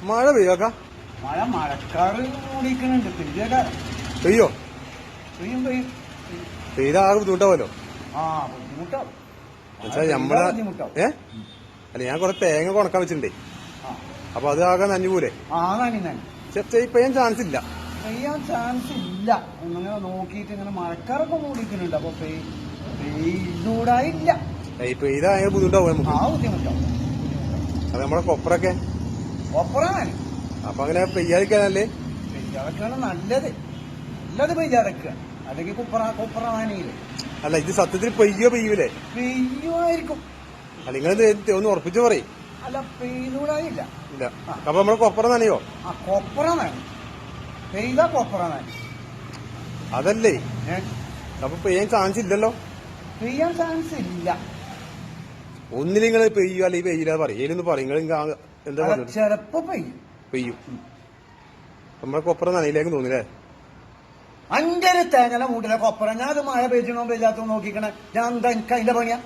മഴ പെയ്യോക്ക മഴ മഴക്കാറ് മൂടിക്കുന്നുണ്ട് പെയ്യോ പെയ്യും പെയ്യും പെയ്ത ആകെ ബുദ്ധിമുട്ടാവല്ലോ. ആ ബുദ്ധിമുട്ടാവും നമ്മളെ ബുദ്ധിമുട്ടാവും. അല്ല ഞാൻ കൊറേ തേങ്ങ കൊണക്കാൻ വെച്ചിട്ടുണ്ടേ. അപ്പൊ അത് ആകെ നനഞ്ഞു പോലെ. പെയ്യാൻ ചാൻസ് ഇല്ല. പെയ്യാൻ ചാൻസ് ഇല്ല. ഇങ്ങനെ നോക്കിയിട്ട് ഇങ്ങനെ മഴക്കാറൊക്കെ മൂടിക്കുന്നുണ്ട്. അപ്പൊ പെയ്യൂടായില്ല. പെയ്ത ഭയങ്കര ബുദ്ധിമുട്ടാവും നമുക്ക്. ആ ബുദ്ധിമുട്ടാവും. അത് നമ്മളെ കൊപ്പറൊക്കെ കൊപ്പറാണ്. അപ്പൊ അങ്ങനെ പെയ്യാതിരിക്കാനല്ലേ? പെയ്യാതൊക്കെയാണ് നല്ലത്. നല്ലത് പെയ്യാതൊക്കെ. അല്ലെങ്കിൽ കൊപ്പറാനില്ലേ. അല്ല ഇത് സത്യത്തിൽ പെയ്യോ പെയ്യൂലേ? പെയ്യുമായിരിക്കും. അല്ല നിങ്ങൾ ഒന്ന് ഉറപ്പിച്ചു പറയും. അല്ല പെയ്യൂടായില്ല. ഇല്ല. അപ്പൊ നമ്മള് കൊപ്പറ നനയോ? ആ കൊപ്പറ നനയും. പെയ്ത കൊപ്പറ നനയും. അതല്ലേ അപ്പൊ പെയ്യാൻ ചാൻസ് ഇല്ലല്ലോ. പെയ്യാൻ ചാൻസ് ഇല്ല. ഒന്നിലിങ്ങൾ പെയ്യോ അല്ലെങ്കിൽ പെയ്യില്ല പറയും. ഏലൊന്ന് പറയും. നിങ്ങൾ എന്താ പറയുക? ചിലപ്പോ പെയ്യും. നമ്മളെ കൊപ്പറ നനയിലേക്ക് തോന്നില്ലേ? അഞ്ചര തേങ്ങല മൂട്ടിലെ കൊപ്പറ. ഞാൻ അത് മഴ പെയ്യണോ പെയ്യാത്തോ നോക്കിക്കണേ. ഞാൻ എന്താ എനിക്ക് അതിന്റെ പണിയാ?